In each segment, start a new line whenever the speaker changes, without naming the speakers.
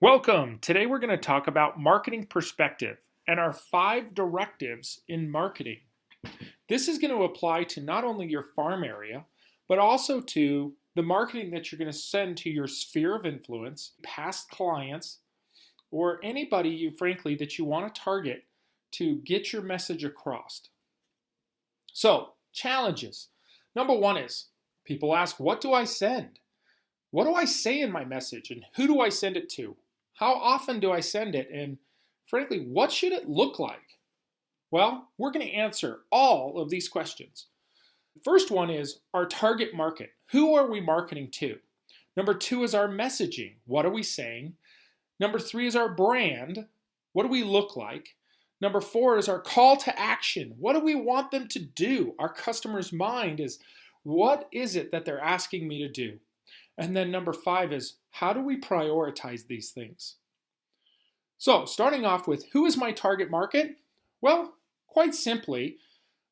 Welcome! Today we're going to talk about marketing perspective and our 5 directives in marketing. This is going to apply to not only your farm area, but also to the marketing that you're going to send to your sphere of influence, past clients, or anybody frankly that you want to target to get your message across. So, challenges. Number 1 is people ask, what do I send? What do I say in my message and who do I send it to? How often do I send it? And frankly, what should it look like? Well, we're going to answer all of these questions. The first one is our target market. Who are we marketing to? Number 2 is our messaging. What are we saying? Number 3 is our brand. What do we look like? Number 4 is our call to action. What do we want them to do? Our customer's mind is, what is it that they're asking me to do? And then number 5 is, how do we prioritize these things? So starting off with, who is my target market? Well, quite simply,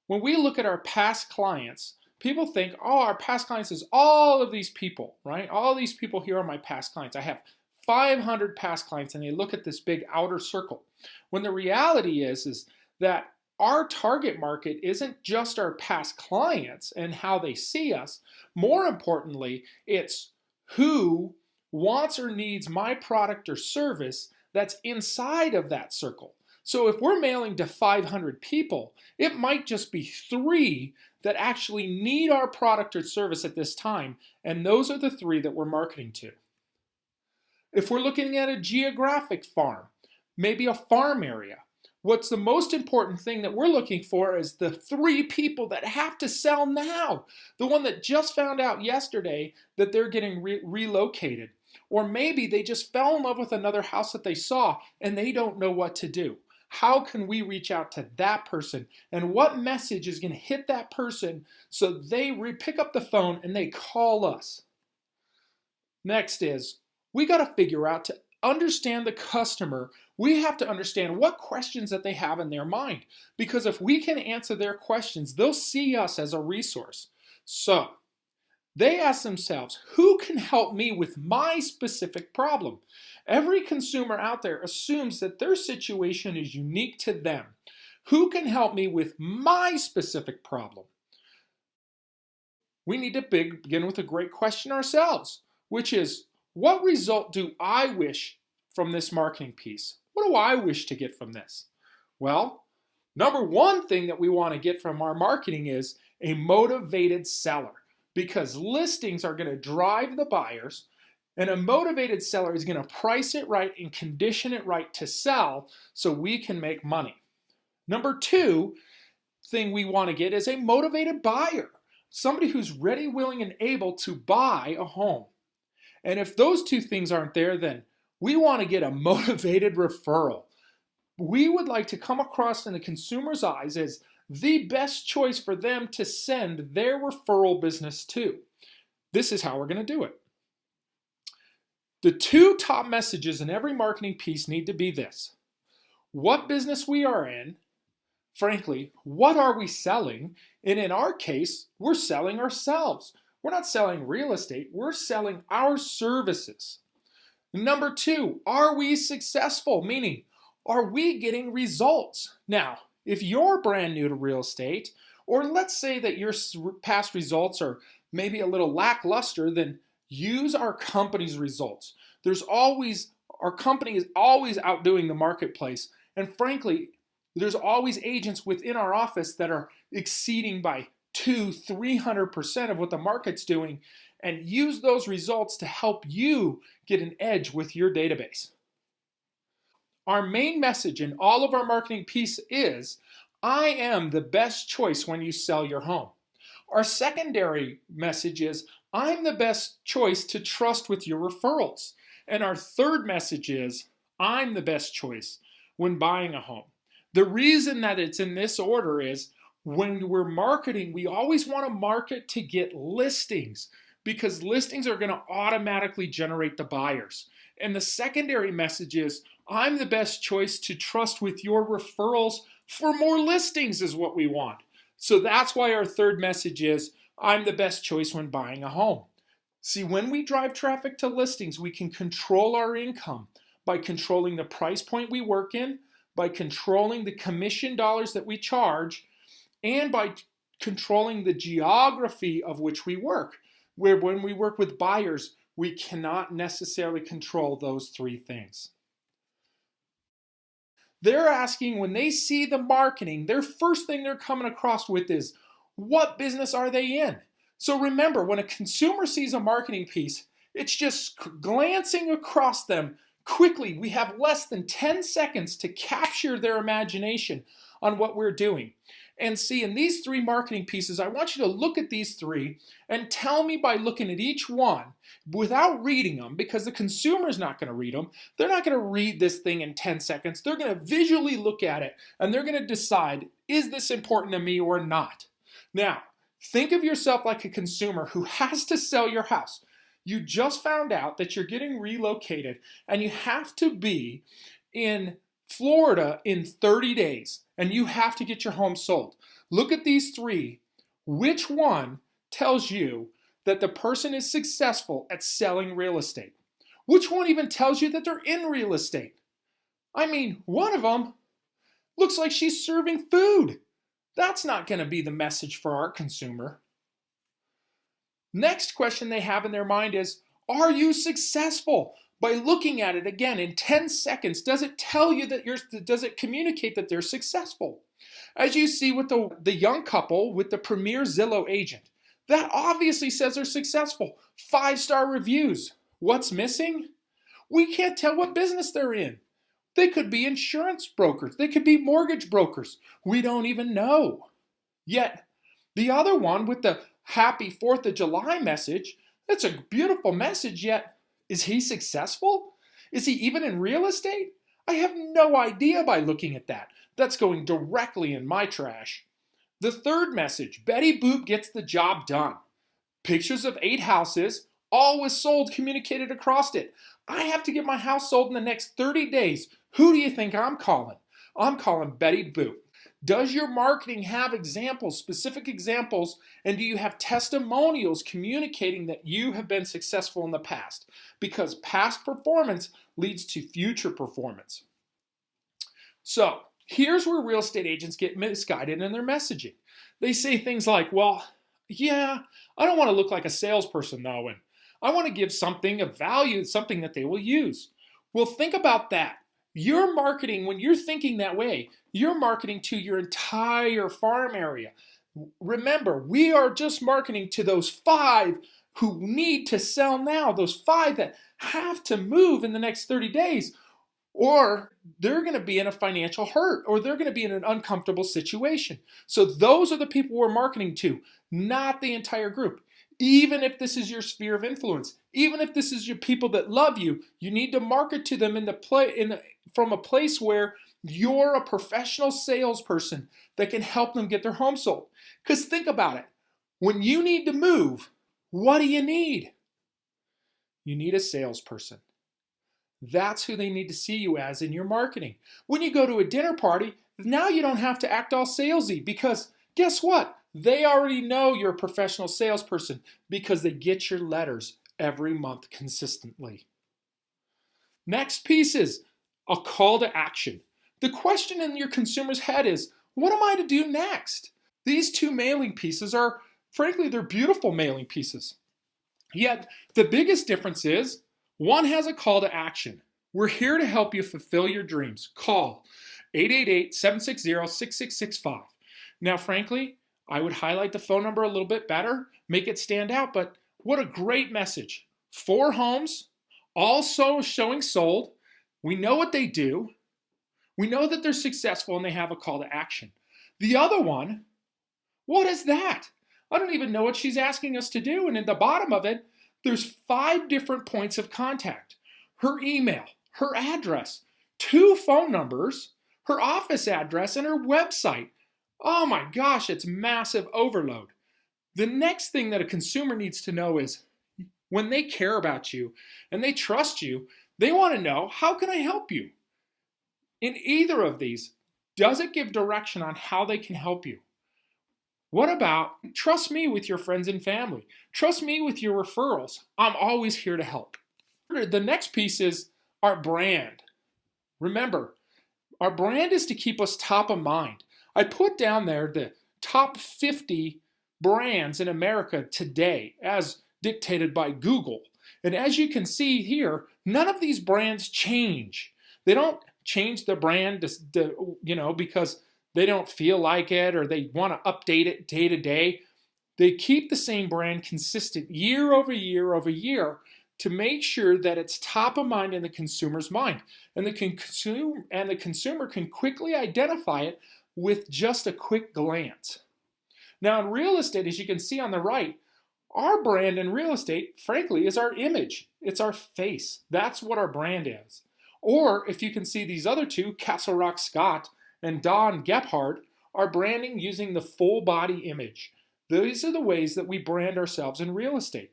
when we look at our past clients, people think, oh, our past clients is all of these people, right? All these people here are my past clients. I have 500 past clients, and they look at this big outer circle. When the reality is that our target market isn't just our past clients and how they see us. More importantly, it's who wants or needs my product or service that's inside of that circle. So if we're mailing to 500 people, it might just be 3 that actually need our product or service at this time, and those are the 3 that we're marketing to. If we're looking at a geographic farm, maybe a farm area, what's the most important thing that we're looking for is the 3 people that have to sell now. The one that just found out yesterday that they're getting relocated. Or maybe they just fell in love with another house that they saw and they don't know what to do. How can we reach out to that person? And what message is going to hit that person so they pick up the phone and they call us? Next is, we got to figure out to understand the customer. We have to understand what questions that they have in their mind. Because if we can answer their questions, they'll see us as a resource. So, they ask themselves, who can help me with my specific problem? Every consumer out there assumes that their situation is unique to them. Who can help me with my specific problem? We need to begin with a great question ourselves, which is, what result do I wish from this marketing piece? What do I wish to get from this? Well, number 1 thing that we want to get from our marketing is a motivated seller, because listings are going to drive the buyers, and a motivated seller is going to price it right and condition it right to sell so we can make money. Number 2 thing we want to get is a motivated buyer, somebody who's ready, willing, and able to buy a home. And if those 2 things aren't there, then we want to get a motivated referral. We would like to come across in the consumer's eyes as the best choice for them to send their referral business to. This is how we're going to do it. The 2 top messages in every marketing piece need to be this: what business we are in, frankly, what are we selling? And in our case, we're selling ourselves. We're not selling real estate, we're selling our services. Number 2, are we successful? Meaning, are we getting results? Now, if you're brand new to real estate, or let's say that your past results are maybe a little lackluster, then use our company's results. Our company is always outdoing the marketplace. And frankly, there's always agents within our office that are exceeding by 200-300% of what the market's doing, and use those results to help you get an edge with your database. Our main message in all of our marketing piece is, I am the best choice when you sell your home. Our secondary message is, I'm the best choice to trust with your referrals. And our third message is, I'm the best choice when buying a home. The reason that it's in this order is, when we're marketing, we always want to market to get listings, because listings are going to automatically generate the buyers. And the secondary message is, I'm the best choice to trust with your referrals for more listings is what we want. So that's why our third message is, I'm the best choice when buying a home. See, when we drive traffic to listings, we can control our income. by controlling the price point we work in, by controlling the commission dollars that we charge, and by controlling the geography of which we work. Where when we work with buyers, we cannot necessarily control those three things. They're asking, when they see the marketing, their first thing they're coming across with is, what business are they in? So remember, when a consumer sees a marketing piece, it's just glancing across them quickly. We have less than 10 seconds to capture their imagination on what we're doing. And see, in these three marketing pieces, I want you to look at these three and tell me by looking at each one without reading them, because the consumer is not going to read them. They're not going to read this thing in 10 seconds. They're going to visually look at it and they're going to decide, is this important to me or not? Now, think of yourself like a consumer who has to sell your house. You just found out that you're getting relocated and you have to be in Florida in 30 days and you have to get your home sold. Look at these three. Which one tells you that the person is successful at selling real estate? Which one even tells you that they're in real estate? I mean, one of them looks like she's serving food. That's not going to be the message for our consumer. Next question they have in their mind is, are you successful? By looking at it again in 10 seconds, does it tell you that does it communicate that they're successful? As you see with the young couple with the Premier Zillow agent, that obviously says they're successful. 5-star reviews. What's missing? We can't tell what business they're in. They could be insurance brokers. They could be mortgage brokers. We don't even know. Yet, the other one with the happy 4th of July message, that's a beautiful message, yet is he successful? Is he even in real estate? I have no idea by looking at that. That's going directly in my trash. The third message, Betty Boop gets the job done. Pictures of 8 houses, all was sold, communicated across it. I have to get my house sold in the next 30 days. Who do you think I'm calling? I'm calling Betty Boop. Does your marketing have examples, specific examples, and do you have testimonials communicating that you have been successful in the past? Because past performance leads to future performance. So here's where real estate agents get misguided in their messaging. They say things like, well, yeah, I don't want to look like a salesperson though, and I want to give something of value, something that they will use. Well, think about that. You're marketing, when you're thinking that way, you're marketing to your entire farm area. Remember, we are just marketing to those 5 who need to sell now, those 5 that have to move in the next 30 days, or they're going to be in a financial hurt, or they're going to be in an uncomfortable situation. So those are the people we're marketing to, not the entire group. Even if this is your sphere of influence, even if this is your people that love you, you need to market to them from a place where you're a professional salesperson that can help them get their home sold. Because think about it. When you need to move, what do you need? You need a salesperson. That's who they need to see you as in your marketing. When you go to a dinner party, now you don't have to act all salesy, because guess what? They already know you're a professional salesperson because they get your letters every month consistently. Next piece is a call to action. The question in your consumer's head is, what am I to do next? These 2 mailing pieces are, frankly, they're beautiful mailing pieces. Yet, the biggest difference is, one has a call to action. We're here to help you fulfill your dreams. Call 888-760-6665. Now, frankly, I would highlight the phone number a little bit better, make it stand out, but what a great message. 4 homes, also showing sold. We know what they do. We know that they're successful and they have a call to action. The other one, what is that? I don't even know what she's asking us to do. And at the bottom of it, there's 5 different points of contact. Her email, her address, 2 phone numbers, her office address, and her website. Oh my gosh, it's massive overload. The next thing that a consumer needs to know is, when they care about you and they trust you, they want to know, how can I help you? In either of these, does it give direction on how they can help you? What about, trust me with your friends and family. Trust me with your referrals. I'm always here to help. The next piece is, Our brand. Remember, our brand is to keep us top of mind. I put down there the top 50 brands in America today as dictated by Google. And as you can see here, none of these brands change. They don't change the brand because they don't feel like it or they want to update it day to day. They keep the same brand consistent year over year over year to make sure that it's top of mind in the consumer's mind. And the consumer can quickly identify it with just a quick glance. Now in real estate, as you can see on the right, our brand in real estate, frankly, is our image. It's our face. That's what our brand is. Or if you can see these other two, Castle Rock Scott and Don Gephardt, are branding using the full body image. These are the ways that we brand ourselves in real estate.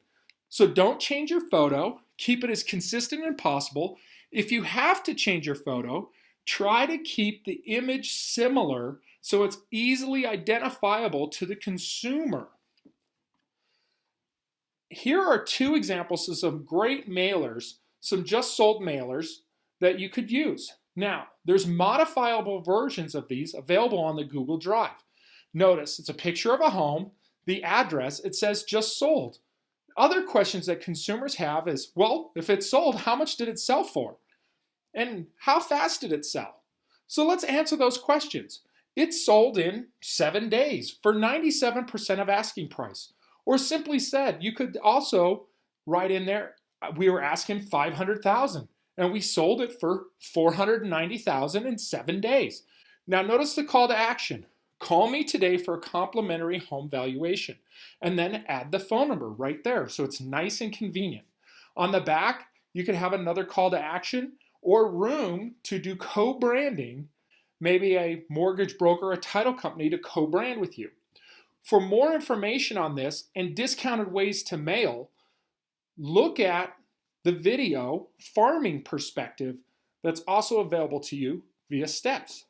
So don't change your photo. Keep it as consistent as possible. If you have to change your photo, try to keep the image similar so it's easily identifiable to the consumer. Here are two examples of some great mailers, some just sold mailers that you could use. Now, there's modifiable versions of these available on the Google Drive. Notice it's a picture of a home, the address, it says just sold. Other questions that consumers have is, well, if it's sold, how much did it sell for? And how fast did it sell? So let's answer those questions. It sold in 7 days for 97% of asking price. Or simply said, you could also write in there, we were asking $500,000 and we sold it for $490,000 in 7 days. Now notice the call to action. Call me today for a complimentary home valuation, and then add the phone number right there so it's nice and convenient. On the back, you could have another call to action or room to do co-branding, maybe a mortgage broker, a title company to co-brand with you. For more information on this and discounted ways to mail, look at the video Farming Perspective that's also available to you via Steps.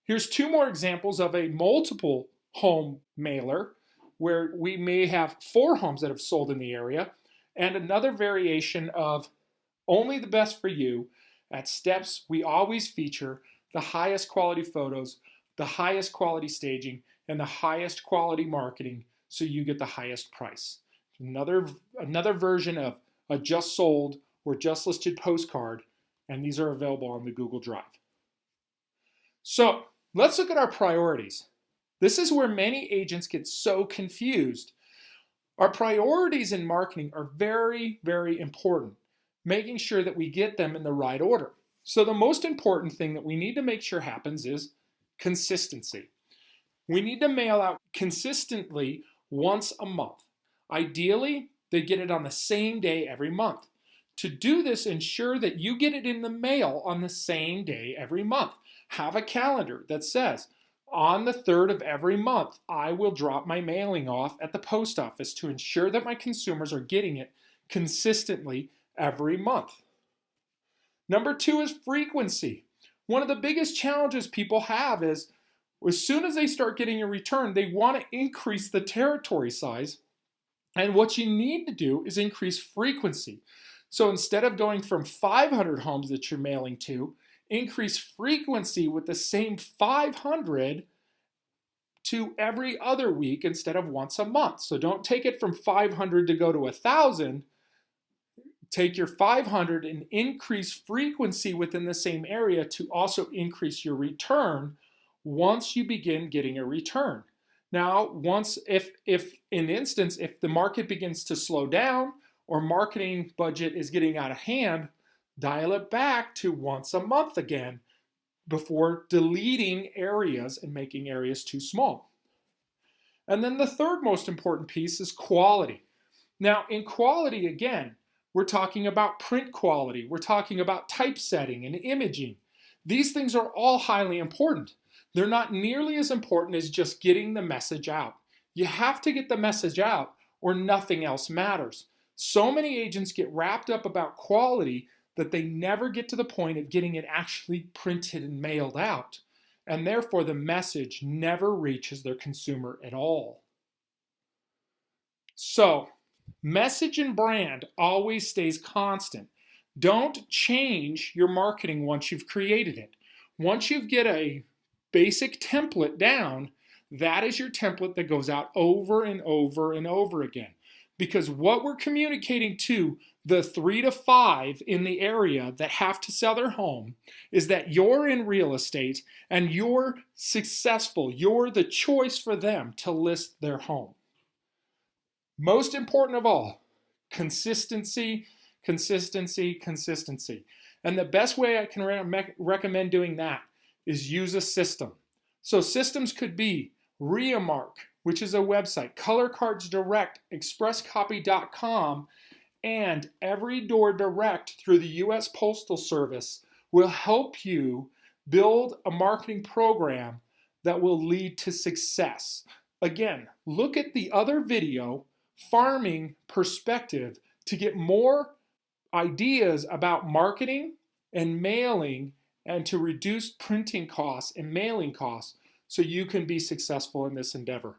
Here's two more examples of a multiple home mailer where we may have 4 homes that have sold in the area, and another variation of only the best for you. At Steps, we always feature the highest quality photos, the highest quality staging, and the highest quality marketing so you get the highest price. Another version of a just sold or just listed postcard, and these are available on the Google Drive. So let's look at our priorities. This is where many agents get so confused. Our priorities in marketing are very, very important, making sure that we get them in the right order. So the most important thing that we need to make sure happens is consistency. We need to mail out consistently once a month. Ideally, they get it on the same day every month. To do this, ensure that you get it in the mail on the same day every month. Have a calendar that says, on the 3rd of every month, I will drop my mailing off at the post office to ensure that my consumers are getting it consistently every month. Number 2 is frequency. One of the biggest challenges people have is, as soon as they start getting a return, they want to increase the territory size. And what you need to do is increase frequency. So instead of going from 500 homes that you're mailing to, increase frequency with the same 500 to every other week instead of once a month. So don't take it from 500 to go to 1,000. Take your 500 and increase frequency within the same area to also increase your return once you begin getting a return. Now, if the market begins to slow down or marketing budget is getting out of hand, dial it back to once a month again before deleting areas and making areas too small. And then the third most important piece is quality. Now, in quality, again, we're talking about print quality. We're talking about typesetting and imaging. These things are all highly important. They're not nearly as important as just getting the message out. You have to get the message out or nothing else matters. So many agents get wrapped up about quality that they never get to the point of getting it actually printed and mailed out. And therefore, the message never reaches their consumer at all. So, message and brand always stays constant. Don't change your marketing once you've created it. Once you get a basic template down, that is your template that goes out over and over and over again. Because what we're communicating to the 3 to 5 in the area that have to sell their home is that you're in real estate and you're successful. You're the choice for them to list their home. Most important of all, consistency, consistency, consistency. And the best way I can recommend doing that is use a system. So systems could be RIAMark, which is a website, Color Cards Direct, ExpressCopy.com, and Every Door Direct through the U.S. Postal Service will help you build a marketing program that will lead to success. Again, look at the other video, Farming Perspective, to get more ideas about marketing and mailing and to reduce printing costs and mailing costs so you can be successful in this endeavor.